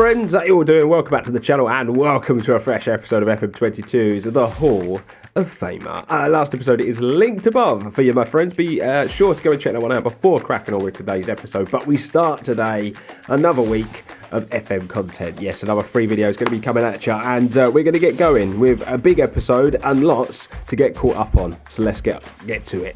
friends, how you all doing? Welcome back to the channel and welcome to a fresh episode of FM22's The Hall of Famer. Last episode is linked above for you, my friends. Be sure to go and check that one out before cracking on with today's episode. But we start today another week of FM content. Yes, another free video is going to be coming at you, and we're going to get going with a big episode and lots to get caught up on. So let's get to it.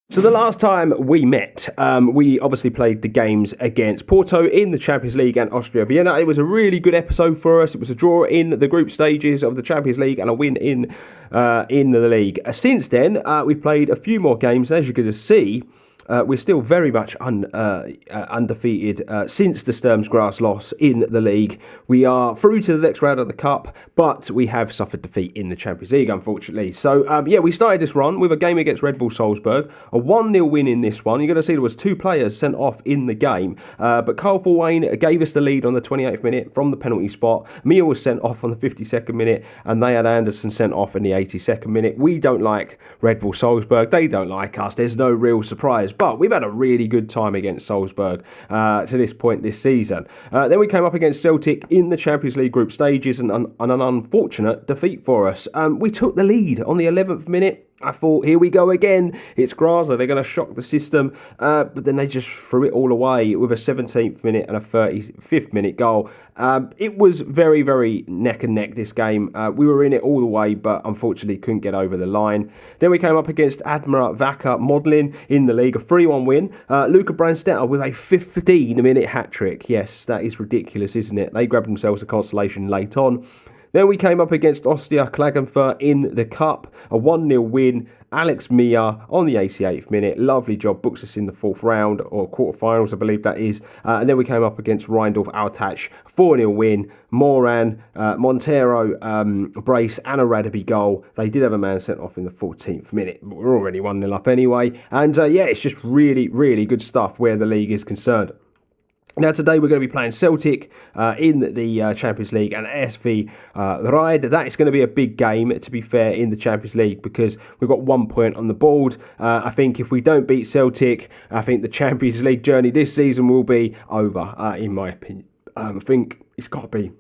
So the last time we met, we obviously played the games against Porto in the Champions League and Austria Vienna. It was a really good episode for us. It was a draw in the group stages of the Champions League and a win in the league. Since then, we've played a few more games. As you can see, we're still very much undefeated since the Sturm's Grass loss in the league. We are through to the next round of the Cup, but we have suffered defeat in the Champions League, unfortunately. So, we started this run with a game against Red Bull Salzburg, a 1-0 win in this one. You're going to see there was 2 players sent off in the game, but Carl Fulwayne gave us the lead on the 28th minute from the penalty spot. Mia was sent off on the 52nd minute, and they had Anderson sent off in the 82nd minute. We don't like Red Bull Salzburg. They don't like us. There's no real surprise. But we've had a really good time against Salzburg to this point this season. Then we came up against Celtic in the Champions League group stages, and an unfortunate defeat for us. We took the lead on the 11th minute. I thought, here we go again. It's Grazer. They're going to shock the system. But then they just threw it all away with a 17th minute and a 35th minute goal. It was very, very neck and neck, this game. We were in it all the way, but unfortunately couldn't get over the line. Then we came up against Admira Wacker Modlin in the league, a 3-1 win. Luca Brandstetter with a 15-minute hat-trick. Yes, that is ridiculous, isn't it? They grabbed themselves a consolation late on. Then we came up against Ostia Klagenfurt in the Cup, a 1-0 win. Alex Mia on the 88th minute. Lovely job, books us in the 4th round, or quarterfinals, I believe that is. And then we came up against Rheindorf Altach, 4-0 win. Moran, Montero, brace, and a Radaby goal. They did have a man sent off in the 14th minute, but we're already 1-0 up anyway. And it's just really, really good stuff where the league is concerned. Now today we're going to be playing Celtic in the Champions League and SV Ride. That is going to be a big game, to be fair, in the Champions League because we've got 1 point on the board. I think if we don't beat Celtic, I think the Champions League journey this season will be over, in my opinion. I think it's got to be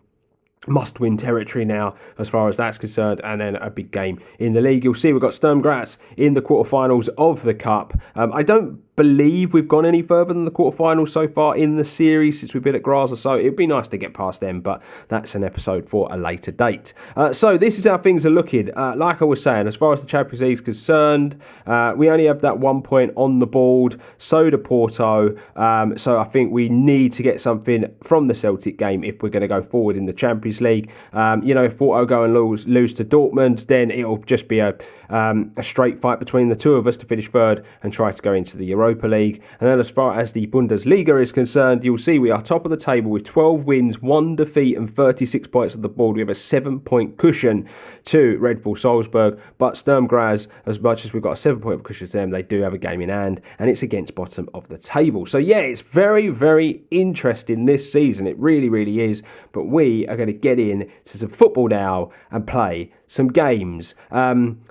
must-win territory now as far as that's concerned, and then a big game in the league. You'll see we've got Sturm Graz in the quarterfinals of the Cup. I don't believe we've gone any further than the quarterfinals so far in the series since we've been at Grazer, so it'd be nice to get past them, but that's an episode for a later date. So this is how things are looking. Like I was saying, as far as the Champions League is concerned, we only have that 1 point on the board, so do Porto, so I think we need to get something from the Celtic game if we're going to go forward in the Champions League. If Porto go and lose to Dortmund, then it'll just be a straight fight between the two of us to finish third and try to go into the Europa League. And then as far as the Bundesliga is concerned, you'll see we are top of the table with 12 wins, 1 defeat and 36 points on the board. We have a 7-point cushion to Red Bull Salzburg, but Sturm Graz, as much as we've got a 7-point cushion to them, they do have a game in hand, and it's against bottom of the table. So it's very, very interesting this season. It really, really is. But we are going to get in to some football now and play some games.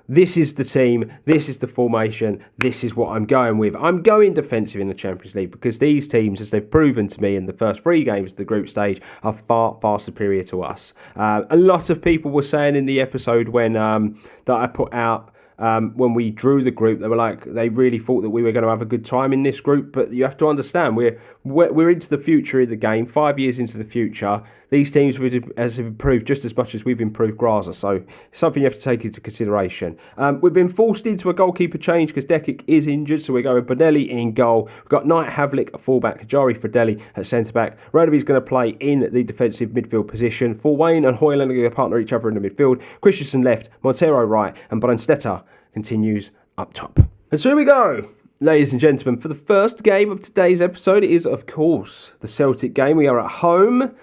This is the team, this is the formation, this is what I'm going with. I'm going defensive in the Champions League because these teams, as they've proven to me in the first 3 games of the group stage, are far, far superior to us. A lot of people were saying in the episode when that I put out, when we drew the group, they really thought that we were going to have a good time in this group. But you have to understand, we're into the future of the game, 5 years into the future. These teams have improved just as much as we've improved Grazer, so it's something you have to take into consideration. We've been forced into a goalkeeper change because Dekic is injured, so we're going Bonelli in goal. We've got Knight Havlik at fullback, Jari Fredelli at centre-back. Radaby's going to play in the defensive midfield position. Fulwayne and Hoyland are going to partner each other in the midfield. Christensen left, Montero right, and Brandstetter continues up top. And so here we go. Ladies and gentlemen, for the first game of today's episode is, of course, the Celtic game. We are at home.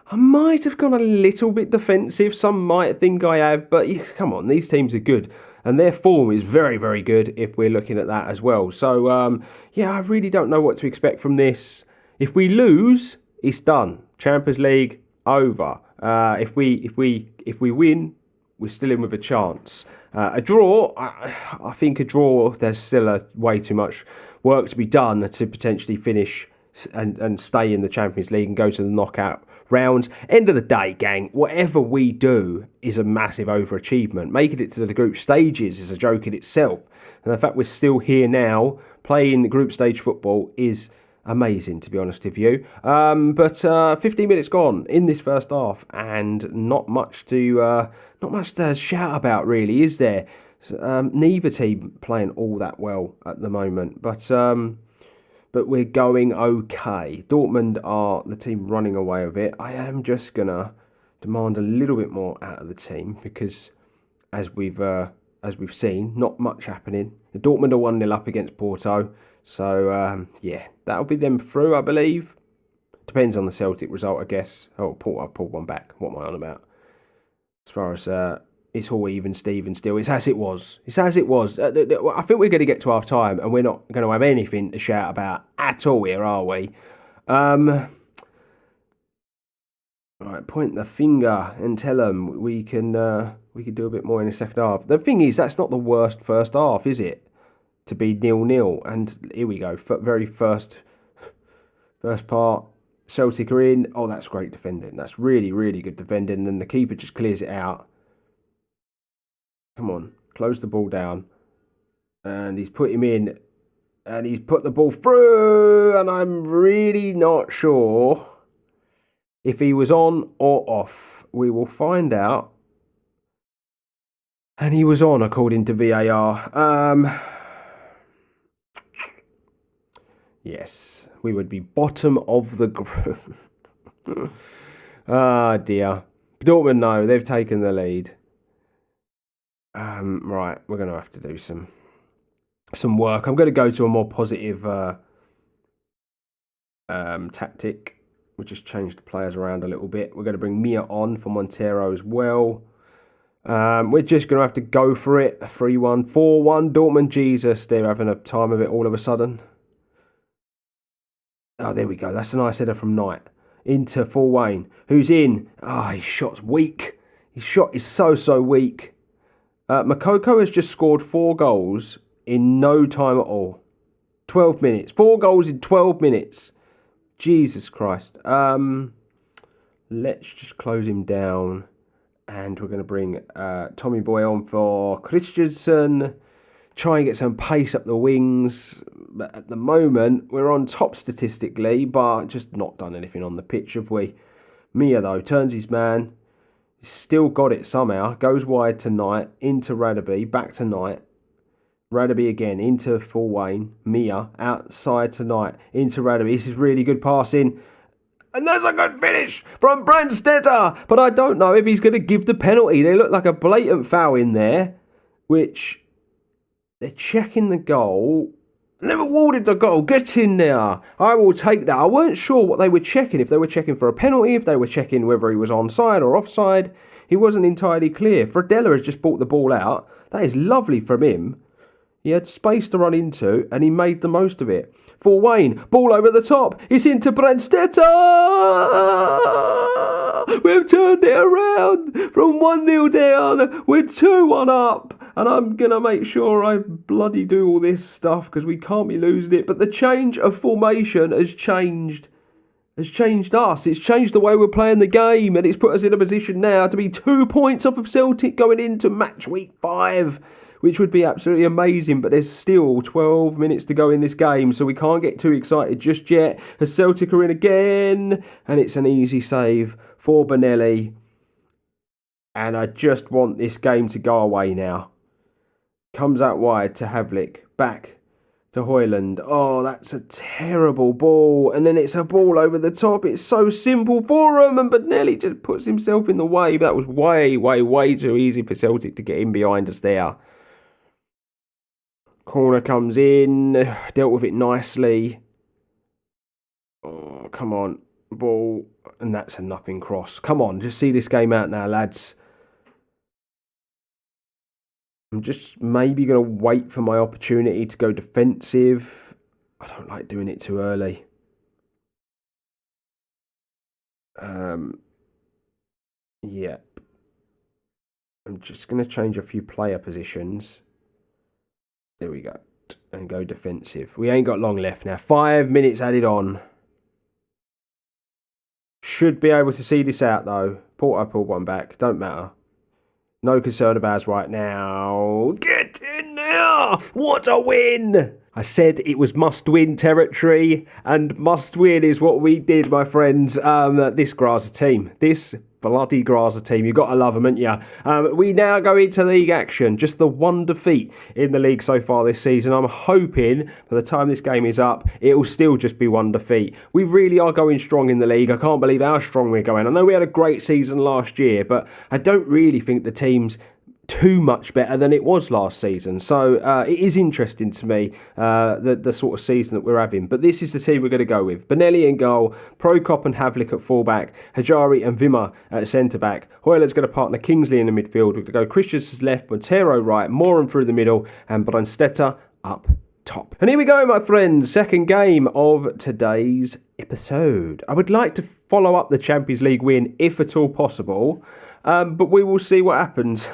I might have gone a little bit defensive. Some might think I have, but come on, these teams are good. And their form is very, very good if we're looking at that as well. So, I really don't know what to expect from this. If we lose, it's done. Champions League, over. If we win, we're still in with a chance. A draw, I think a draw, there's still way too much work to be done to potentially finish and stay in the Champions League and go to the knockout rounds. End of the day, gang, whatever we do is a massive overachievement. Making it to the group stages is a joke in itself. And the fact we're still here now playing group stage football is amazing, to be honest with you. But 15 minutes gone in this first half, and not much to shout about, really, is there? Neither team playing all that well at the moment, but we're going okay. Dortmund are the team running away with it. I am just gonna demand a little bit more out of the team because, as we've seen, not much happening. Dortmund are 1-0 up against Porto, so yeah, that'll be them through, I believe. Depends on the Celtic result, I guess. Oh, Porto pulled one back. What am I on about? As far as it's all even Steven still. It's as it was. It's as it was. I think we're going to get to half time and we're not going to have anything to shout about at all here, are we? Right, point the finger and tell them we can do a bit more in the second half. The thing is, that's not the worst first half, is it? To be 0-0. And here we go. Very first part. Celtic are in. Oh, that's great defending. That's really, really good defending. And the keeper just clears it out. Come on, close the ball down. And he's put him in. And he's put the ball through. And I'm really not sure if he was on or off. We will find out. And he was on, according to VAR. Yes, we would be bottom of the group. Ah, dear. Dortmund, no, they've taken the lead. Right, we're going to have to do some work. I'm going to go to a more positive tactic. We'll just change the players around a little bit. We're going to bring Mia on for Montero as well. We're just going to have to go for it. 3-1, 4-1. Dortmund, Jesus, they're having a time of it all of a sudden. Oh, there we go. That's a nice header from Knight. Into Full Wayne. Who's in? Ah, his shot's weak. His shot is so weak. Makoko has just scored 4 goals in no time at all. 12 minutes. 4 goals in 12 minutes. Jesus Christ. Let's just close him down. And we're going to bring Tommy Boy on for Christensen. Try and get some pace up the wings. But at the moment, we're on top statistically, but just not done anything on the pitch, have we? Mia, though, turns his man. Still got it somehow. Goes wide to Knight. Into Radaby. Back to Knight. Radaby again. Into Full Wayne. Mia. Outside to Knight. Into Radaby. This is really good passing. And that's a good finish from Brandstetter. But I don't know if he's going to give the penalty. They look like a blatant foul in there. Which, they're checking the goal. Never awarded the goal. Get in there. I will take that. I weren't sure what they were checking. If they were checking for a penalty, if they were checking whether he was onside or offside. He wasn't entirely clear. Fredella has just brought the ball out. That is lovely from him. He had space to run into, and he made the most of it. For Wayne, ball over the top. It's into Brandstetter. We've turned it around from 1-0 down. We're 2-1 up. And I'm going to make sure I bloody do all this stuff because we can't be losing it. But the change of formation has changed us. It's changed the way we're playing the game. And it's put us in a position now to be 2 points off of Celtic going into match week 5. Which would be absolutely amazing, but there's still 12 minutes to go in this game, so we can't get too excited just yet. As Celtic are in again, and it's an easy save for Bonelli. And I just want this game to go away now. Comes out wide to Havlik, back to Hoyland. Oh, that's a terrible ball. And then it's a ball over the top. It's so simple for him, and Bonelli just puts himself in the way. That was way too easy for Celtic to get in behind us there. Corner comes in, dealt with it nicely. Oh, come on, ball, and that's a nothing cross. Come on, just see this game out now, lads. I'm just maybe going to wait for my opportunity to go defensive. I don't like doing it too early. Yep. I'm just going to change a few player positions. There we go. And go defensive. We ain't got long left now. 5 minutes added on. Should be able to see this out, though. Porto pulled one back. Don't matter. No concern about us right now. Get in there! What a win! I said it was must-win territory, and must-win is what we did, my friends. This Grazer team. This bloody Grazer team. You've got to love them, haven't you? We now go into league action. Just the one defeat in the league so far this season. I'm hoping by the time this game is up, it will still just be one defeat. We really are going strong in the league. I can't believe how strong we're going. I know we had a great season last year, but I don't really think the team's too much better than it was last season. So it is interesting to me, the sort of season that we're having. But this is the team we're going to go with. Benelli in goal, Prokop and Havlik at fullback, Hajari and Vimmer at centre-back. Hoyler's going to partner Kingsley in the midfield. We're going to go Christian's left, Montero right, Moran through the middle, and Brandstetter up top. And here we go, my friends. Second game of today's episode. I would like to follow up the Champions League win, if at all possible. But we will see what happens.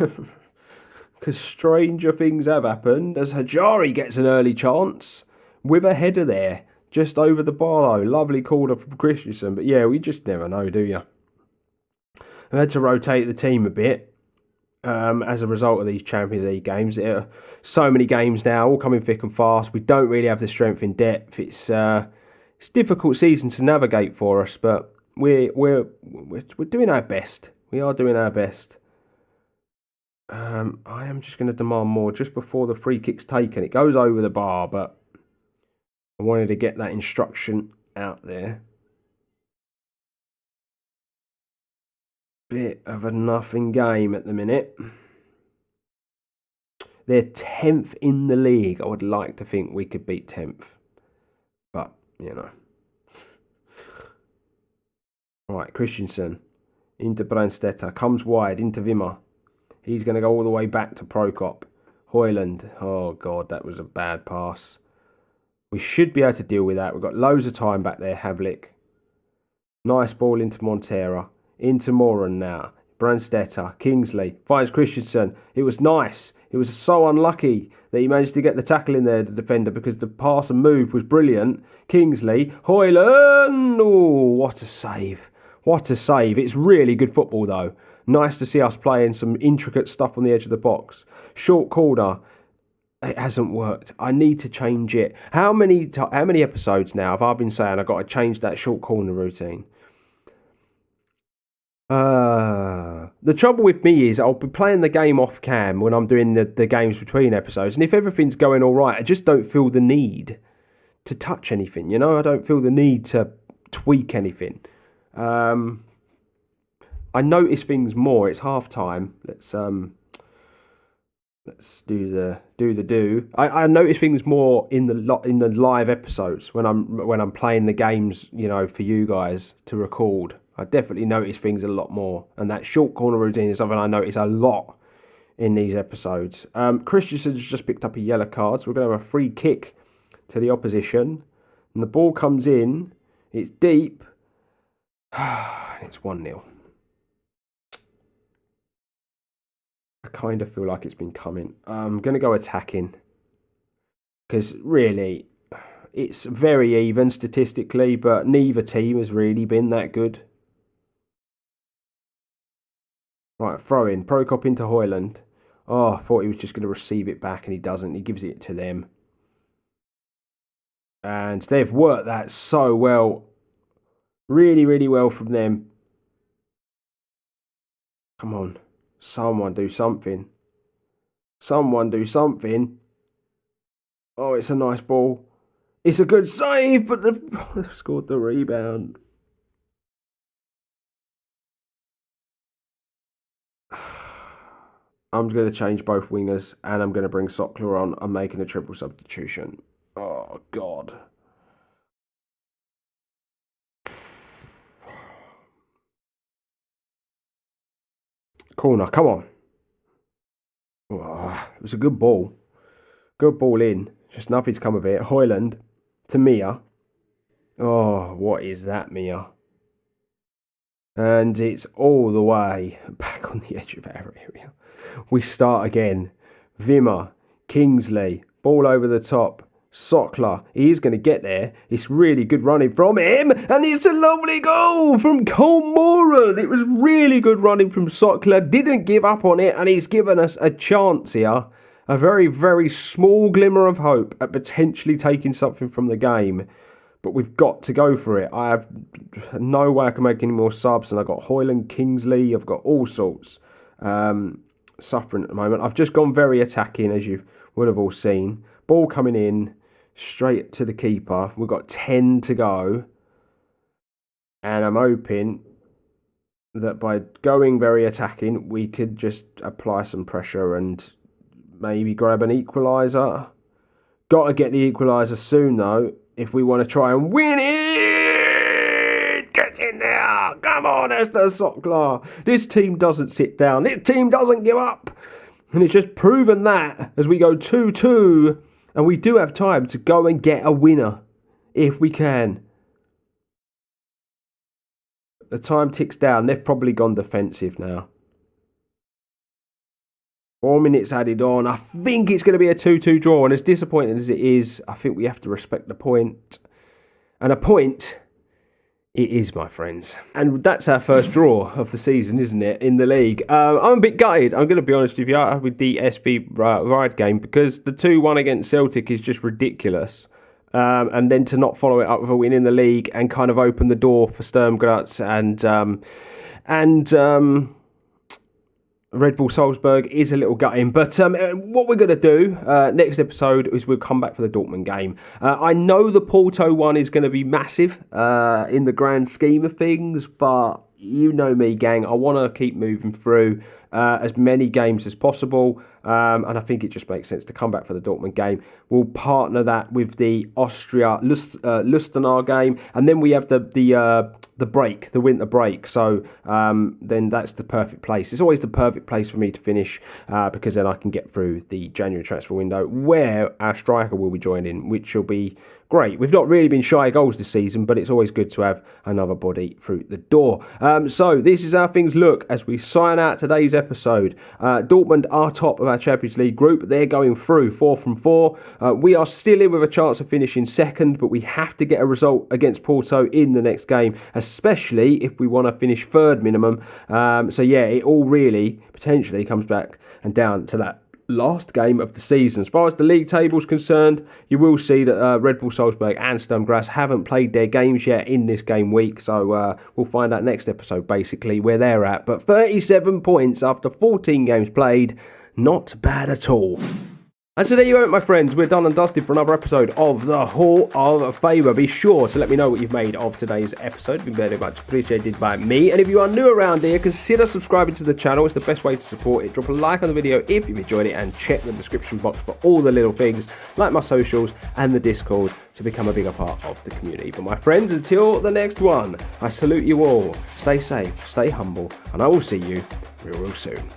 Because stranger things have happened as Hajari gets an early chance with a header there. Just over the bar though. Lovely corner from Christensen. But yeah, we just never know, do you? I've had to rotate the team a bit as a result of these Champions League games. So many games now, all coming thick and fast. We don't really have the strength in depth. It's a difficult season to navigate for us, but we're doing our best. We are doing our best. I am just going to demand more just before the free kick's taken. It goes over the bar, but I wanted to get that instruction out there. Bit of a nothing game at the minute. They're 10th in the league. I would like to think we could beat 10th. But, you know. Right, Christensen into Brandstetter. Comes wide into Vimmer. He's going to go all the way back to Prokop. Hoyland. Oh, God, that was a bad pass. We should be able to deal with that. We've got loads of time back there, Havlik. Nice ball into Montero. Into Moran now. Brandstetter. Kingsley. Finds Christensen. It was nice. It was so unlucky that he managed to get the tackle in there, the defender, because the pass and move was brilliant. Kingsley. Hoyland. Oh, what a save. What a save. It's really good football, though. Nice to see us playing some intricate stuff on the edge of the box. Short corner. It hasn't worked. I need to change it. How many episodes now have I been saying I've got to change that short corner routine? The trouble with me is I'll be playing the game off cam when I'm doing the games between episodes. And if everything's going all right, I just don't feel the need to touch anything. You know, I don't feel the need to tweak anything. I notice things more. It's half time. Let's do the. I notice things more in the live episodes when I'm playing the games, you know, for you guys to record. I definitely notice things a lot more, and that short corner routine is something I notice a lot in these episodes. Christensen's just picked up a yellow card, so we're going to have a free kick to the opposition, and the ball comes in. It's deep. It's 1-0. I kind of feel like it's been coming. I'm going to go attacking. Because really, it's very even statistically, but neither team has really been that good. Right, throw in. Prokop into Hoyland. Oh, I thought he was just going to receive it back, and he doesn't. He gives it to them. And they've worked that so well. Really, really well from them. Come on. Someone do something. Someone do something. Oh, it's a nice ball. It's a good save, but they've scored the rebound. I'm going to change both wingers, and I'm going to bring Sockler on. I'm making a triple substitution. Oh, God. Corner, come on. Oh, it was a good ball. Good ball in. Just nothing's come of it. Hoyland to Mia. Oh, what is that, Mia? And it's all the way back on the edge of our area. We start again. Vimmer, Kingsley, ball over the top. Sokler, he is going to get there. It's really good running from him, and it's a lovely goal from Colmoran. It was really good running from Sokler, didn't give up on it, and he's given us a chance here. A very, very small glimmer of hope at potentially taking something from the game. But we've got to go for it. I have no way I can make any more subs, and I've got Hoyland, Kingsley, I've got all sorts suffering at the moment. I've just gone very attacking, as you would have all seen. Ball coming in. Straight to the keeper. We've got 10 to go. And I'm hoping that by going very attacking, we could just apply some pressure and maybe grab an equaliser. Got to get the equaliser soon, though, if we want to try and win it. Get in there. Come on, Esther Sokler. This team doesn't sit down. This team doesn't give up. And it's just proven that as we go 2-2. And we do have time to go and get a winner, if we can. The time ticks down. They've probably gone defensive now. 4 minutes added on. I think it's going to be a 2-2 draw. And as disappointing as it is, I think we have to respect the point. And a point, it is, my friends. And that's our first draw of the season, isn't it, in the league. I'm a bit gutted, I'm going to be honest with you, with the SV Ride game, because the 2-1 against Celtic is just ridiculous. And then to not follow it up with a win in the league and kind of open the door for Sturm Graz and Red Bull Salzburg is a little gutting. But what we're going to do next episode is we'll come back for the Dortmund game. I know the Porto one is going to be massive in the grand scheme of things, but you know me, gang. I want to keep moving through as many games as possible. And I think it just makes sense to come back for the Dortmund game. We'll partner that with the Austria Lustenau game. And then we have the winter break. So then that's the perfect place. It's always the perfect place for me to finish because then I can get through the January transfer window where our striker will be joining, which will be great. We've not really been shy of goals this season, but it's always good to have another body through the door. So this is how things look as we sign out today's episode. Dortmund are top of our Champions League group. They're going through 4 from 4. We are still in with a chance of finishing second, but we have to get a result against Porto in the next game, especially if we want to finish third minimum. So yeah, it all really potentially comes back and down to that last game of the season. As far as the league table is concerned, you will see that Red Bull Salzburg and Sturm Graz haven't played their games yet in this game week, so we'll find out next episode basically where they're at. But 37 points after 14 games played, not bad at all. And so there you have it, my friends. We're done and dusted for another episode of the Hall of Fame. Be sure to let me know what you've made of today's episode. It'd be very much appreciated by me. And if you are new around here, consider subscribing to the channel. It's the best way to support it. Drop a like on the video if you've enjoyed it, and check the description box for all the little things like my socials and the Discord to become a bigger part of the community. But my friends, until the next one, I salute you all. Stay safe, stay humble, and I will see you real soon.